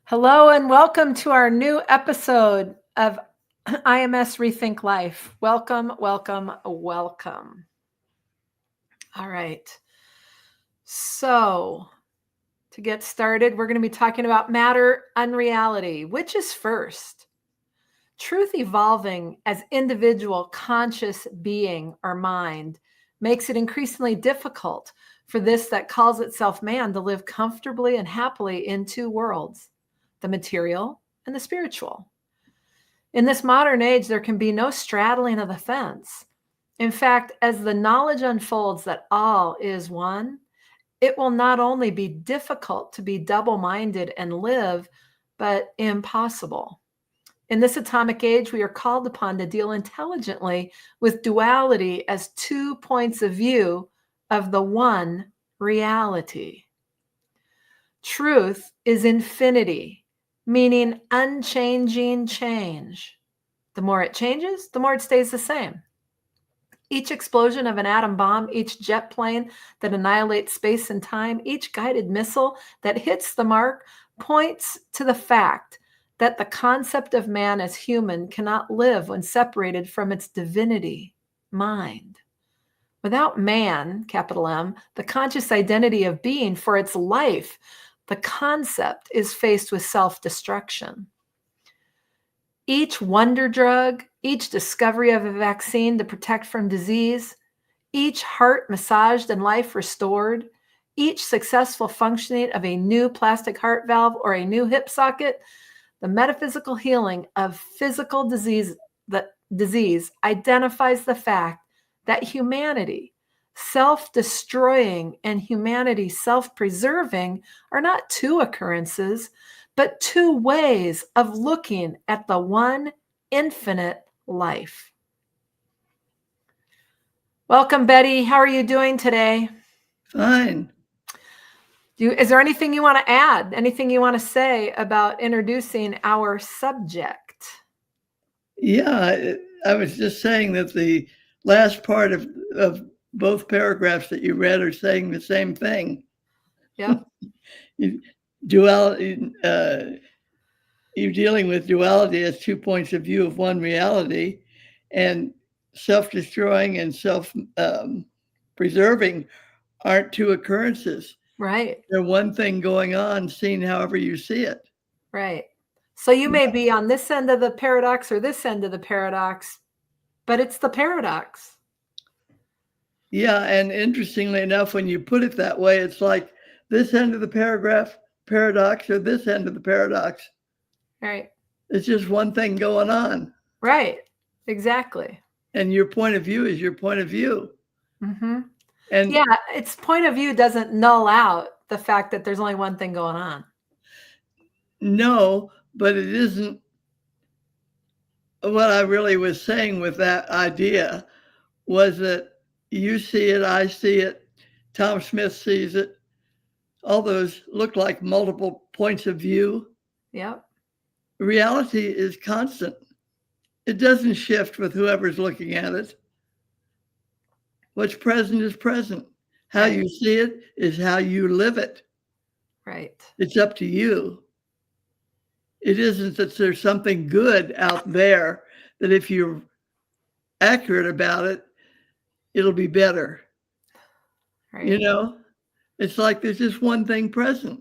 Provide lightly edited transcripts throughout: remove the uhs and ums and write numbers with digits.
Hello and welcome to our new episode of IMS Rethink Life. Welcome, welcome, welcome. All right. So, to get started, we're going to be talking about matter, unreality. Which is first? Truth evolving as individual conscious being or mind makes it increasingly difficult for this that calls itself man to live comfortably and happily in two worlds, the material and the spiritual. In this modern age, there can be no straddling of the fence. In fact, as the knowledge unfolds that all is one, it will not only be difficult to be double-minded and live, but impossible. In this atomic age, we are called upon to deal intelligently with duality as 2 points of view of the one reality. Truth is infinity, meaning unchanging change. The more it changes, the more it stays the same. Each explosion of an atom bomb, each jet plane that annihilates space and time, each guided missile that hits the mark points to the fact that the concept of man as human cannot live when separated from its divinity, mind. Without man, capital M, the conscious identity of being for its life, the concept is faced with self-destruction. Each wonder drug, each discovery of a vaccine to protect from disease, each heart massaged and life restored, each successful functioning of a new plastic heart valve or a new hip socket, the metaphysical healing of physical disease identifies the fact that humanity, self-destroying and humanity self-preserving are not two occurrences, but two ways of looking at the one infinite life. Welcome, Betty. How are you doing today? Fine. Is there anything you want to add? Anything you want to say about introducing our subject? Yeah, I was just saying that the last part of both paragraphs that you read are saying the same thing. Yep. Duality, you're dealing with duality as 2 points of view of one reality, and self-destroying and self-preserving aren't two occurrences. Right. They're one thing going on, seen however you see it. Right. So you may be on this end of the paradox or this end of the paradox, but it's the paradox. Yeah, and interestingly enough, when you put it that way, it's like this end of the paradox or this end of the paradox. Right. It's just one thing going on. Right. Exactly. And your point of view is your point of view. Mm-hmm. And yeah, its point of view doesn't null out the fact that there's only one thing going on. No, but it isn't what I really was saying with that idea was that you see it, I see it, Tom Smith sees it. All those look like multiple points of view. Yep. Reality is constant. It doesn't shift with whoever's looking at it. What's present is present. How Right. you see it is how you live it. Right. It's up to you. It isn't that there's something good out there that if you're accurate about it, it'll be better. Right. You know, it's like there's just one thing present.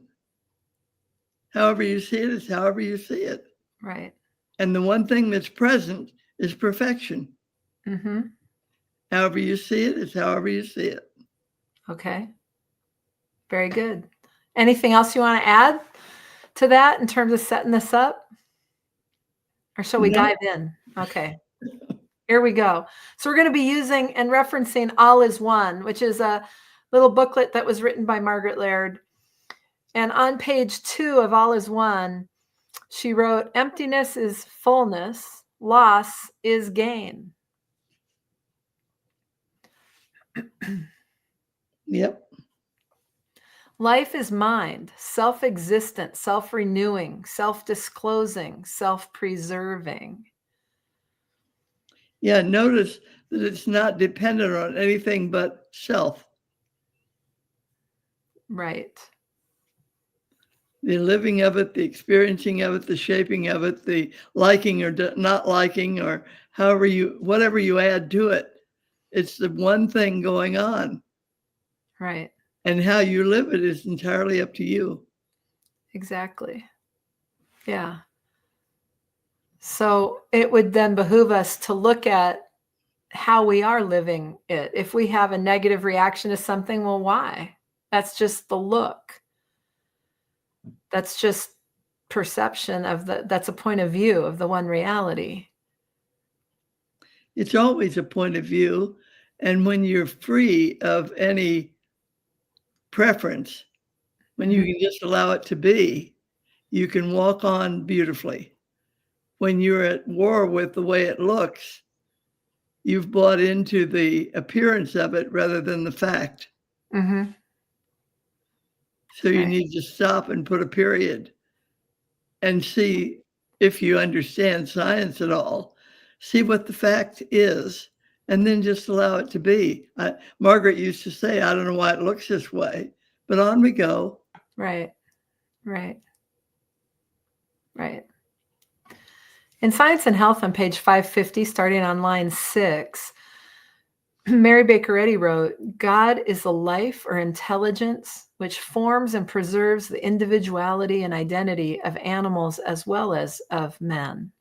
However you see it is however you see it. Right. And the one thing that's present is perfection. Mm-hmm. However you see it is however you see it. Okay. Very good. Anything else you want to add to that in terms of setting this up? Or shall we dive in? Okay. Here we go. So we're going to be using and referencing All is One, which is a little booklet that was written by Margaret Laird. And on page 2 of All is One, she wrote, emptiness is fullness, loss is gain. Yep. Life is mind, self-existent, self-renewing, self-disclosing, self-preserving. Yeah, notice that it's not dependent on anything but self. Right. the living of it, the experiencing of it, the shaping of it, the liking or not liking, or whatever you add to it. It's the one thing going on. Right. And how you live it is entirely up to you. Exactly. Yeah. So it would then behoove us to look at how we are living it. If we have a negative reaction to something, well, why? That's just the look. That's just perception that's a point of view of the one reality. It's always a point of view. And when you're free of any preference, when you can just allow it to be, you can walk on beautifully. When you're at war with the way it looks, you've bought into the appearance of it rather than the fact. Mm-hmm. So you Right. need to stop and put a period and see, if you understand science at all, see what the fact is, and then just allow it to be. Margaret used to say, I don't know why it looks this way, but on we go. Right. Right. Right. In Science and Health on page 550, starting on line 6, Mary Baker Eddy wrote, God is the life or intelligence which forms and preserves the individuality and identity of animals as well as of men.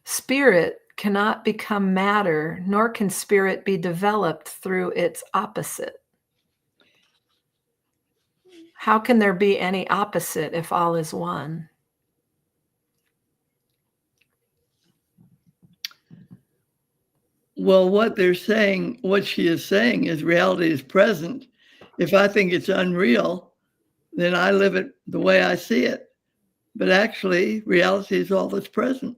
Spirit cannot become matter, nor can spirit be developed through its opposite. How can there be any opposite if all is one? Well, what she is saying is reality is present. If I think it's unreal, then I live it the way I see it. But actually, reality is all that's present.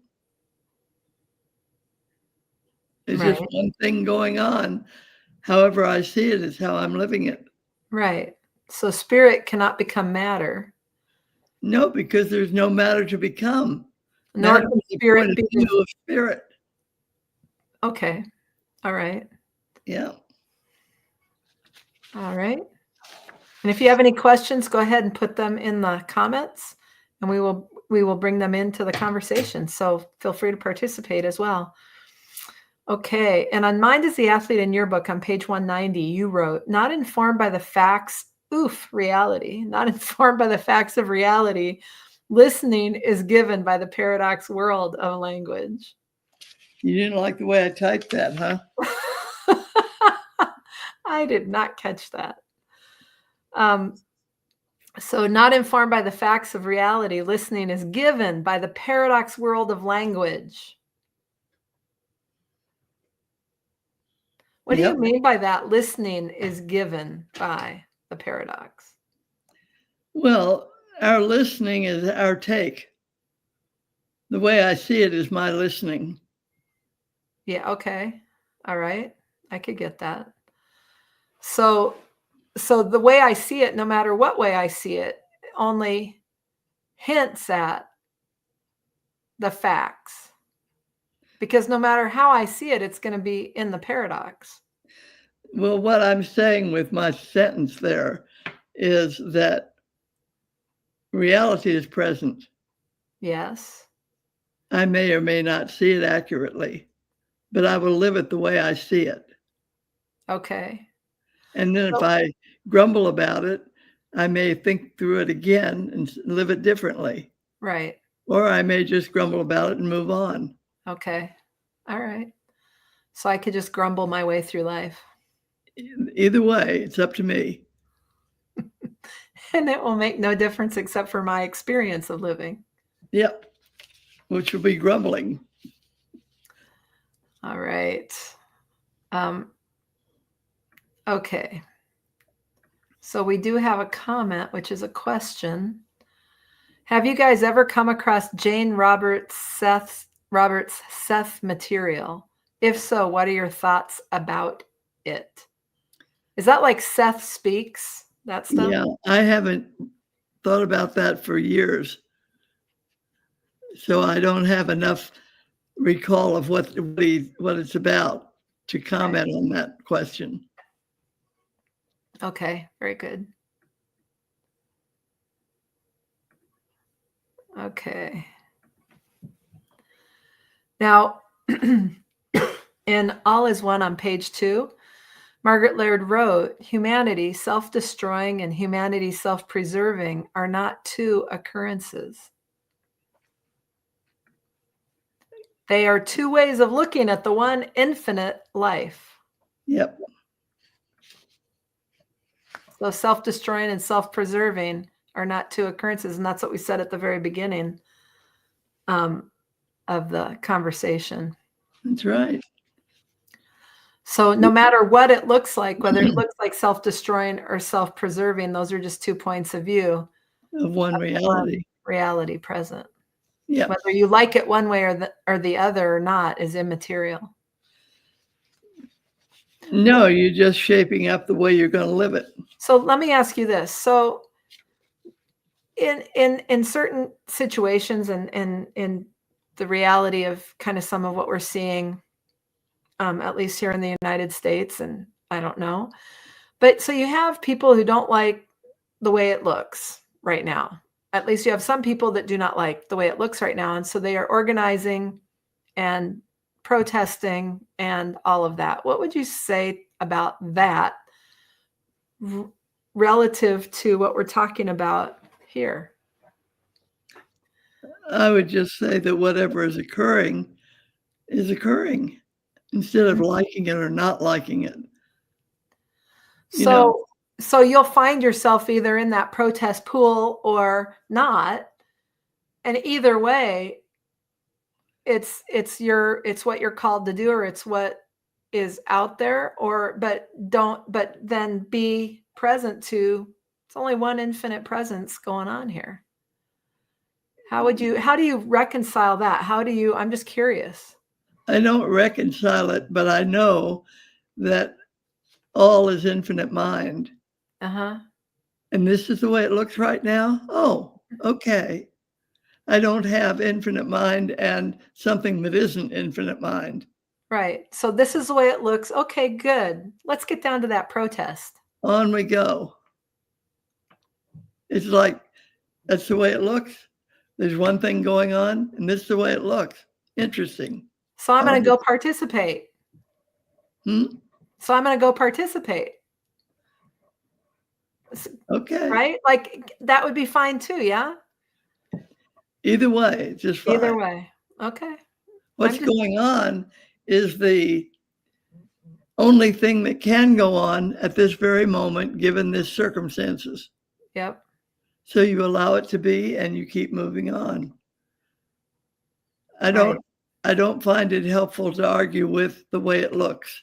It's Right. just one thing going on. However I see it is how I'm living it. Right. So spirit cannot become matter. No, because there's no matter to become. Nor Matter can is the spirit point of be. view of spirit. Okay. All right. Yeah. All right. And if you have any questions, go ahead and put them in the comments, and we will bring them into the conversation. So feel free to participate as well. Okay. And on Mind is the Athlete in your book on page 190, you wrote, not informed by the facts, reality, not informed by the facts of reality. Listening is given by the paradox world of language. You didn't like the way I typed that, huh? I did not catch that. So, not informed by the facts of reality, listening is given by the paradox world of language. What do you Yep. mean by that? Listening is given by the paradox. Well, our listening is our take. The way I see it is my listening. Yeah, okay. All right. I could get that. So the way I see it, no matter what way I see it, only hints at the facts. Because no matter how I see it, it's going to be in the paradox. Well, what I'm saying with my sentence there is that reality is present. Yes. I may or may not see it accurately, but I will live it the way I see it. Okay. And then if I grumble about it, I may think through it again and live it differently. Right. Or I may just grumble about it and move on. Okay. All right. So I could just grumble my way through life. Either way, it's up to me. And it will make no difference except for my experience of living. Yep. Which will be grumbling. All right. Okay. So we do have a comment, which is a question. Have you guys ever come across Jane Roberts' Seth material? If so, what are your thoughts about it? Is that like Seth Speaks, that stuff? Yeah, I haven't thought about that for years. So I don't have enough recall of what it's about. to comment on that question. Okay, very good. Okay. Now, in All Is One on page 2, Margaret Laird wrote, humanity self-destroying and humanity self-preserving are not two occurrences. They are two ways of looking at the one infinite life. Yep. So self-destroying and self-preserving are not two occurrences. And that's what we said at the very beginning of the conversation. That's right. So no matter what it looks like, whether it looks like self-destroying or self-preserving, those are just 2 points of view Of one reality. Reality present. Yeah. Whether you like it one way or the other or not is immaterial. No, you're just shaping up the way you're going to live it. So let me ask you this. So in certain situations and in the reality of kind of some of what we're seeing, at least here in the United States, and I don't know, but so you have people who don't like the way it looks right now. At least you have some people that do not like the way it looks right now. And so they are organizing and protesting and all of that. What would you say about that relative to what we're talking about here? I would just say that whatever is occurring instead of liking it or not liking it. So you'll find yourself either in that protest pool or not. And either way, it's what you're called to do, or it's what is out there, but then be present to, it's only one infinite presence going on here. How do you reconcile that? I'm just curious. I don't reconcile it, but I know that all is infinite mind. Uh-huh. And this is the way it looks right now. Oh, okay. I don't have infinite mind and something that isn't infinite mind. Right. So this is the way it looks. Okay, good. Let's get down to that protest. On we go. It's like, that's the way it looks. There's one thing going on, and this is the way it looks. Interesting. So I'm going to go participate. So I'm going to go participate. Okay. Right? Like that would be fine too, yeah? Either way, just fine. Either way. Okay. What's going on is the only thing that can go on at this very moment, given this circumstances. Yep. So you allow it to be and you keep moving on. I don't find it helpful to argue with the way it looks.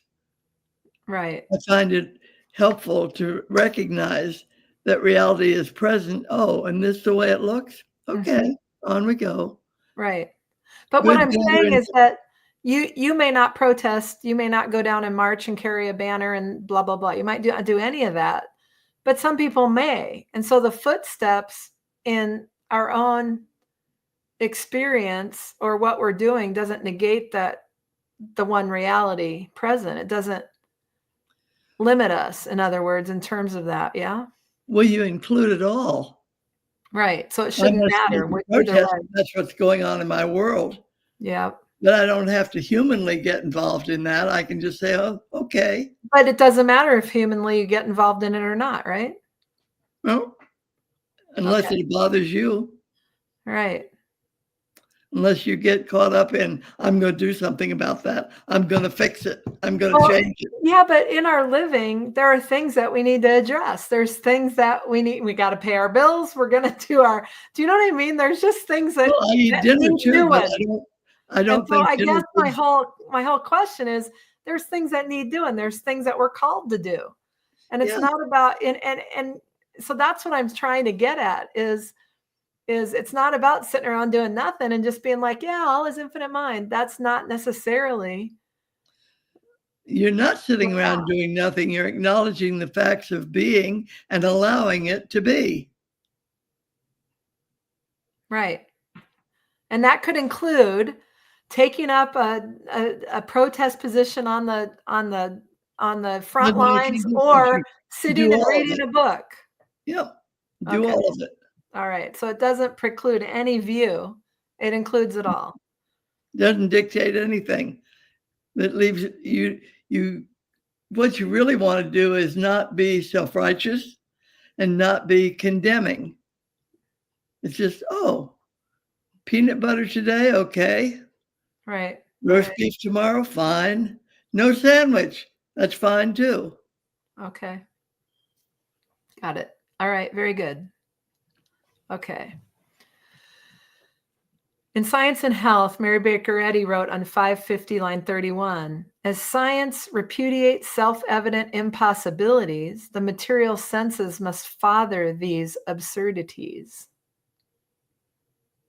Right. I find it helpful to recognize that reality is present. Oh, and this is the way it looks? Okay, on we go. Right. But what I'm saying is that you may not protest, you may not go down and march and carry a banner and blah, blah, blah. You might do any of that, but some people may. And so the footsteps in our own experience or what we're doing doesn't negate that the one reality present. It doesn't limit us, in other words, in terms of that. Yeah. Well, you include it all. Right. So it shouldn't matter. That's what's going on in my world. Yeah. But I don't have to humanly get involved in that. I can just say, oh, okay. But it doesn't matter if humanly you get involved in it or not, right? Well, unless it bothers you. Right. Unless you get caught up in, I'm going to do something about that. I'm going to fix it. I'm going to change it. Yeah, but in our living, there are things that we need to address. There's things that we got to pay our bills. We're going to do you know what I mean? There's just things that, I eat dinner too, but I don't think. So I guess my whole question is, there's things that need doing. There's things that we're called to do, and it's not about and so that's what I'm trying to get at is it's not about sitting around doing nothing and just being like, yeah, all is infinite mind. That's not necessarily. You're not sitting around doing nothing. You're acknowledging the facts of being and allowing it to be. Right. And that could include taking up a protest position on the front lines, or sitting and reading a book. Yep. Do all of it. All right. So it doesn't preclude any view. It includes it all. Doesn't dictate anything. That leaves you what you really want to do is not be self-righteous and not be condemning. It's just, oh, peanut butter today, okay. Right. Roast beef tomorrow, fine. No sandwich, that's fine too. Okay. Got it. All right. Very good. Okay. In Science and Health, Mary Baker Eddy wrote on 550, line 31, as science repudiates self-evident impossibilities, the material senses must father these absurdities.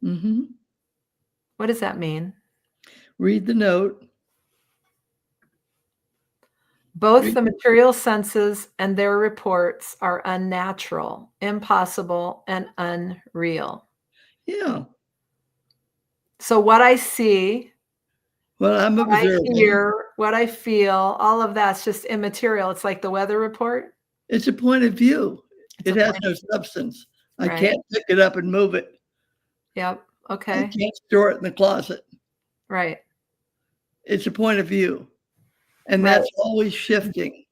Mm-hmm. What does that mean? Read the note. Both the material senses and their reports are unnatural, impossible, and unreal. Yeah. So what I see, what I'm observing, what I hear, what I feel, all of that's just immaterial. It's like the weather report. It's a point of view. It has no substance. I can't pick it up and move it. Yep. Okay. I can't store it in the closet. Right. It's a point of view. And that's always shifting.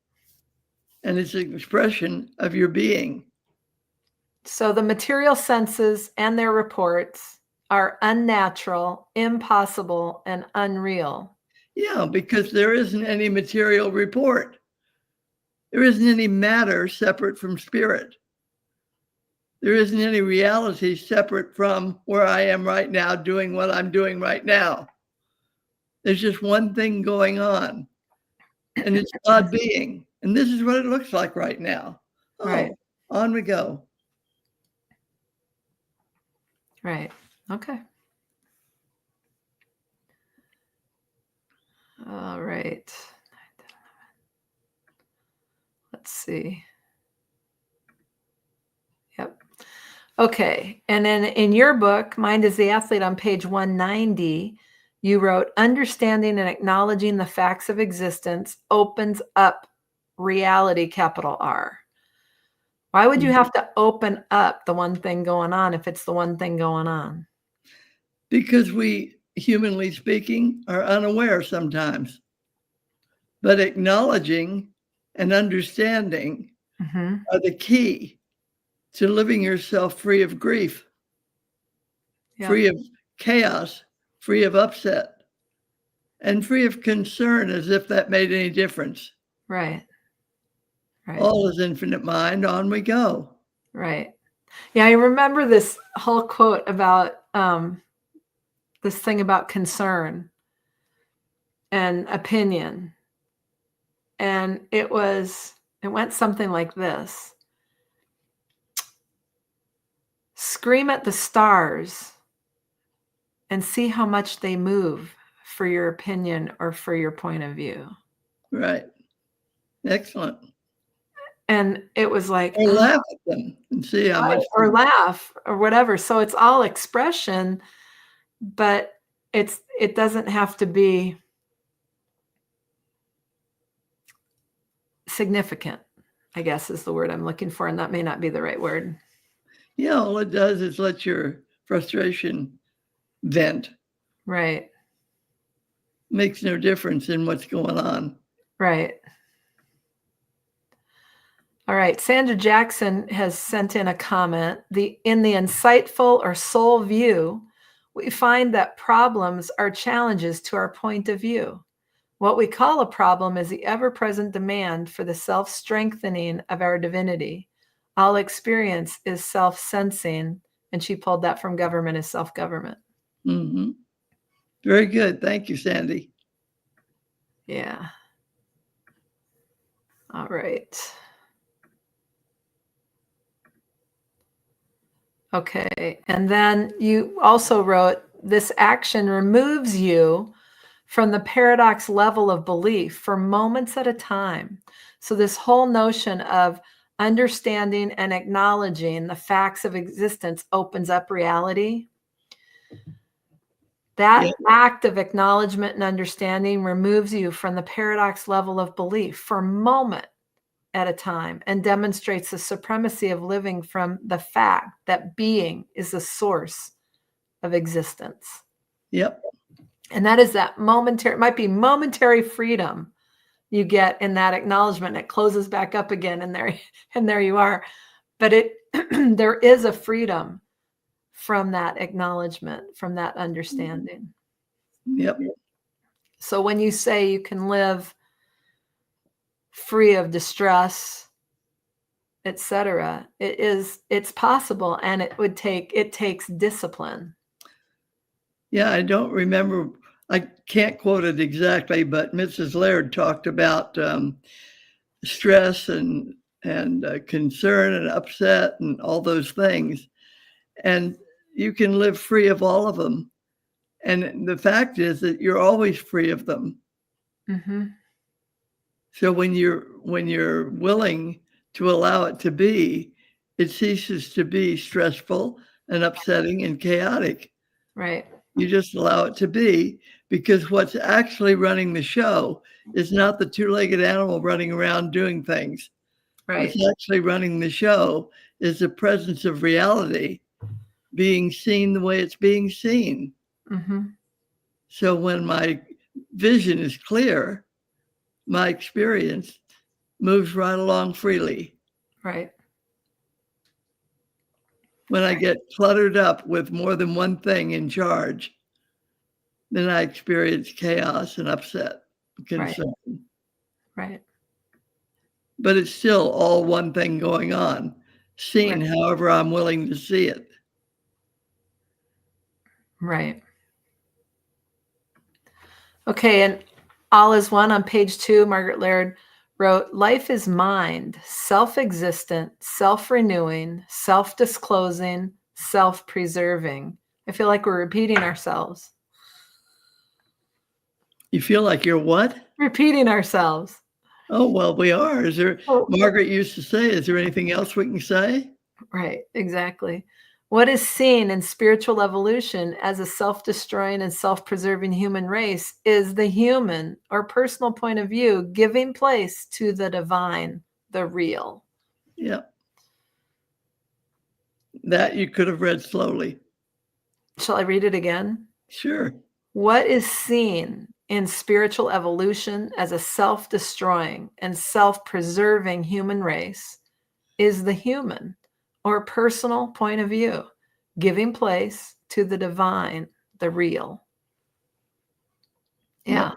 And it's an expression of your being. So the material senses and their reports are unnatural, impossible, and unreal. Yeah, because there isn't any material report. There isn't any matter separate from spirit. There isn't any reality separate from where I am right now, doing what I'm doing right now. There's just one thing going on, and it's God being. And this is what it looks like right now. Oh, on we go. Right. Okay. All right. Let's see. Yep. Okay. And then in your book, Mind is the Athlete, on page 190, you wrote, understanding and acknowledging the facts of existence opens up reality, capital R. Why would you have to open up the one thing going on if it's the one thing going on? Because we, humanly speaking, are unaware sometimes. But acknowledging and understanding are the key to living yourself free of grief, free of chaos, free of upset, and free of concern, as if that made any difference. Right. All is infinite mind, on we go. Right. Yeah, I remember this whole quote about this thing about concern and opinion. And it went something like this. Scream at the stars and see how much they move for your opinion or for your point of view. Right. Excellent. And it was like, or laugh at them and see how much, or laugh or whatever. So it's all expression, but it doesn't have to be significant, I guess is the word I'm looking for. And that may not be the right word. Yeah, all it does is let your frustration vent. Right. Makes no difference in what's going on. Right. All right. Sandra Jackson has sent in a comment. In the insightful or soul view, we find that problems are challenges to our point of view. What we call a problem is the ever-present demand for the self-strengthening of our divinity. All experience is self-sensing, and she pulled that from Government is Self-Government. Mm-hmm. Very good. Thank you, Sandy. Yeah. All right. Okay. And then you also wrote, this action removes you from the paradox level of belief for moments at a time. So this whole notion of understanding and acknowledging the facts of existence opens up reality. That Yep. act of acknowledgement and understanding removes you from the paradox level of belief for a moment at a time and demonstrates the supremacy of living from the fact that being is the source of existence. Yep. And that is that momentary, it might be momentary freedom you get in that acknowledgement. It closes back up again, and there you are. But there is a freedom from that acknowledgement, from that understanding. Yep. So when you say you can live free of distress, etc., it's possible, and it takes discipline. Yeah, I don't remember. I can't quote it exactly, but Mrs. Laird talked about stress and concern and upset and all those things, and you can live free of all of them. And the fact is that you're always free of them. Mm-hmm. So when you're willing to allow it to be, it ceases to be stressful and upsetting and chaotic. Right. You just allow it to be, because what's actually running the show is not the two-legged animal running around doing things. Right. What's actually running the show is the presence of reality being seen the way it's being seen. Mm-hmm. So when my vision is clear, my experience moves right along freely. Right. When I get cluttered up with more than one thing in charge, then I experience chaos and upset, concern. Right. But it's still all one thing going on, seen Right. however I'm willing to see it. Right. Okay, and All is One on page 2, Margaret Laird wrote, life is mind, self-existent, self-renewing, self-disclosing, self-preserving. I feel like we're repeating ourselves. You feel like you're what? Repeating ourselves. Oh, well, we are. Is there, Oh, Margaret used to say, is there anything else we can say? right, exactly. What is seen in spiritual evolution as a self-destroying and self-preserving human race is the human or personal point of view giving place to the divine, the real. Yeah. That you could have read slowly. Shall I read it again? Sure. What is seen in spiritual evolution as a self-destroying and self-preserving human race is the human or personal point of view, giving place to the divine, the real. Yeah. Yep.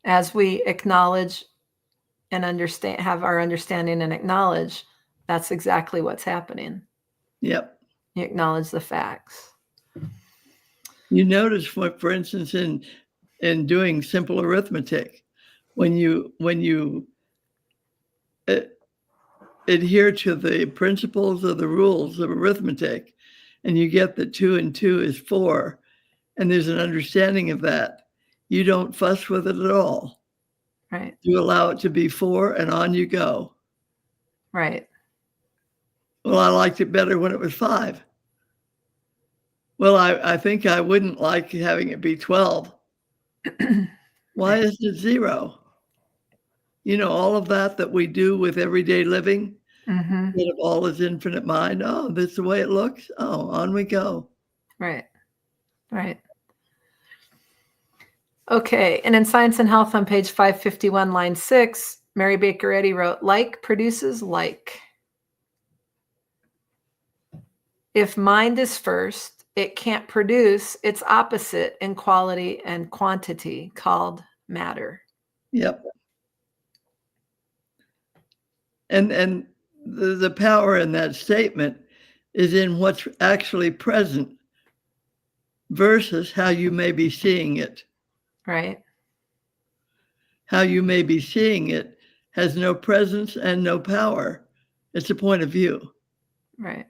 As we acknowledge and understand, have our understanding and acknowledge, that's exactly what's happening. Yep. You acknowledge the facts. You notice, for instance, in doing simple arithmetic, when you adhere to the principles of the rules of arithmetic, and you get that 2 and 2 is 4, and there's an understanding of that, you don't fuss with it at all. Right. You allow it to be 4, and on you go. Right. Well, I liked it better when it was 5. Well, I think I wouldn't like having it be 12. Why Right. isn't it 0? You know, all of that we do with everyday living, Mm-hmm. instead of all is infinite mind. Oh, this is the way it looks. Oh, on we go. Right. Right. Okay. And in Science and Health on page 551, line 6, Mary Baker Eddy wrote, like produces like. If mind is first, it can't produce its opposite in quality and quantity called matter. Yep. And the power in that statement is in what's actually present versus how you may be seeing it. Right. How you may be seeing it has no presence and no power. It's a point of view. Right.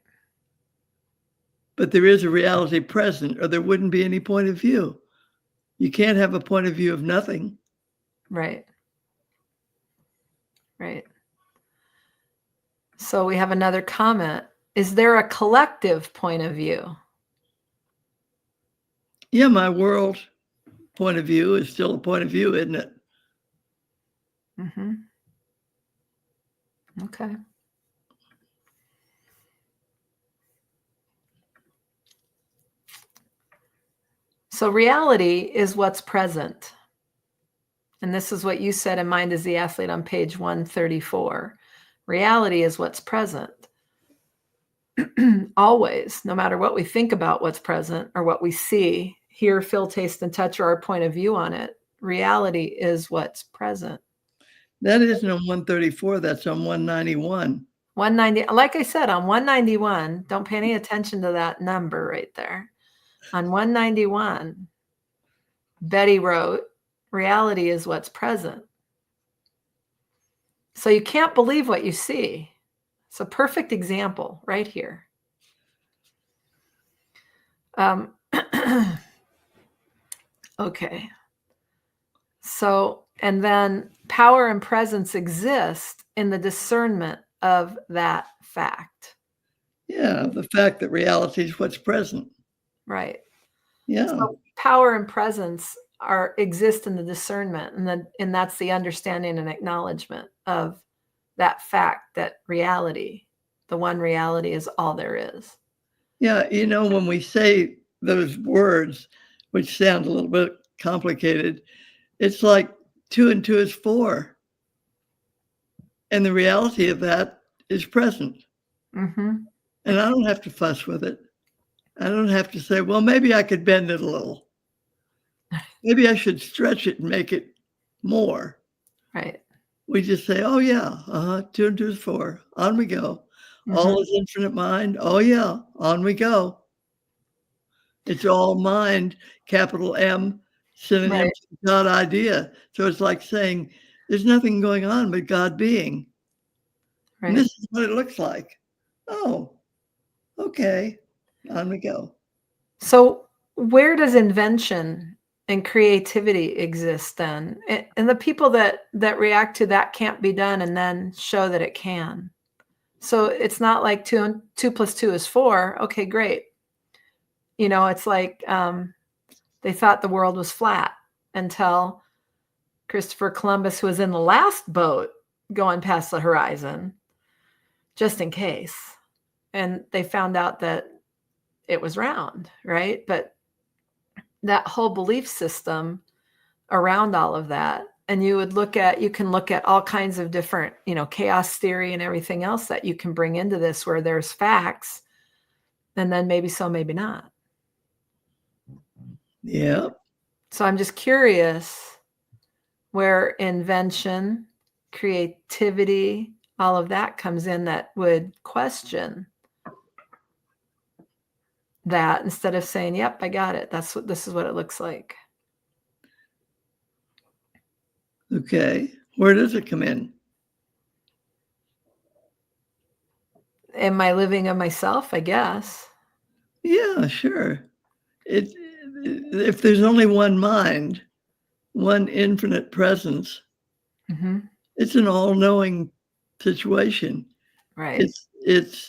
But there is a reality present, or there wouldn't be any point of view. You can't have a point of view of nothing. Right. Right. So we have another comment. Is there a collective point of view? Yeah, my world point of view is still a point of view, isn't it? Mm-hmm. Okay. So reality is what's present. And this is what you said in Mind is the Athlete on page 134. Reality is what's present. Always, no matter what we think about what's present or what we see, hear, feel, taste, and touch, or our point of view on it, reality is what's present. That isn't on 134, that's on 191. 190, like I said, on 191, don't pay any attention to that number right there. On 191, Betty wrote, reality is what's present. So you can't believe what you see. It's a perfect example right here. Okay. So, and then power and presence exist in the discernment of that fact. Yeah, the fact that reality is what's present. Right. Yeah. So power and presence exist in the discernment, and that's the understanding and acknowledgement of that fact that reality, the one reality, is all there is. Yeah, when we say those words, which sound a little bit complicated, it's like 2 and 2 is 4. And the reality of that is present. Mm-hmm. And I don't have to fuss with it. I don't have to say, well, maybe I could bend it a little. Maybe I should stretch it and make it more. Right. We just say, oh, yeah, 2 and 2 is 4. On we go. Mm-hmm. All is infinite mind. Oh, yeah, on we go. It's all mind, capital M, synonym Right. to God idea. So it's like saying there's nothing going on but God being. And Right. this is what it looks like. Oh, okay. On we go. So where does invention and creativity exist then? And the people that react to that can't be done and then show that it can. So it's not like 2 plus 2 is 4. Okay, great. It's like they thought the world was flat until Christopher Columbus, who was in the last boat going past the horizon, just in case, and they found out that it was round, right? But that whole belief system around all of that, and you can look at all kinds of different, chaos theory and everything else that you can bring into this, where there's facts, and then maybe so, maybe not. Yeah. So I'm just curious where invention, creativity, all of that comes in, that would question that instead of saying, yep, I got it. This is what it looks like. Okay. Where does it come in? Am I living of myself? I guess. Yeah, sure. If there's only one mind, one infinite presence, Mm-hmm. it's an all-knowing situation. Right. It's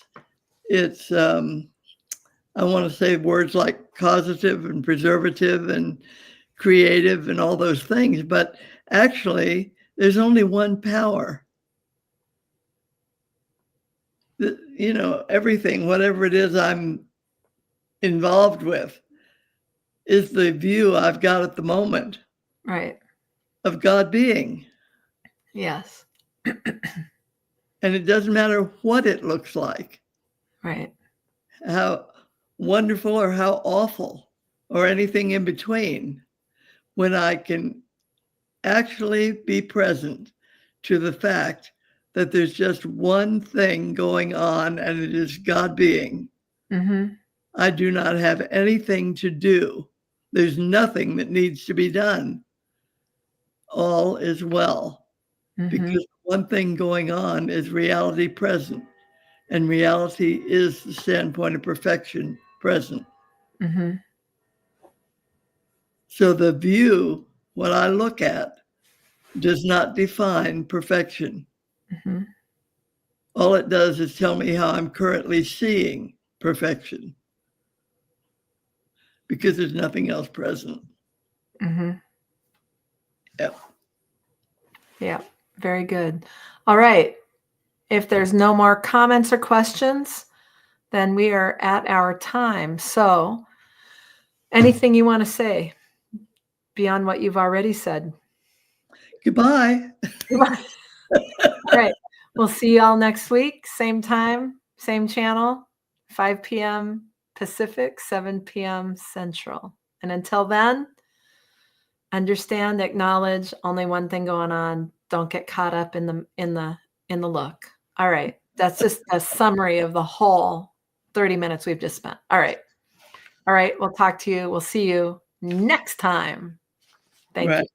I want to say words like causative and preservative and creative and all those things, but actually there's only one power. Everything, whatever it is I'm involved with, is the view I've got at the moment Right. of God being. Yes. And it doesn't matter what it looks like, Right. how wonderful or how awful or anything in between, when I can actually be present to the fact that there's just one thing going on, and it is God being. Mm-hmm. I do not have anything to do. There's nothing that needs to be done. All is well, Mm-hmm. because one thing going on is reality present, and reality is the standpoint of perfection present. Mm-hmm. So the view, what I look at, does not define perfection. Mm-hmm. All it does is tell me how I'm currently seeing perfection. because there's nothing else present. Mm-hmm. Yep. Yeah, very good. All right. If there's no more comments or questions, then we are at our time. So anything you want to say beyond what you've already said? Goodbye. All right. We'll see you all next week. Same time, same channel, 5 p.m. Pacific, 7 p.m. Central. And until then, understand, acknowledge, only one thing going on. Don't get caught up in the look. All right. That's just a summary of the whole 30 minutes we've just spent. All right. All right. We'll talk to you. We'll see you next time. Thank you.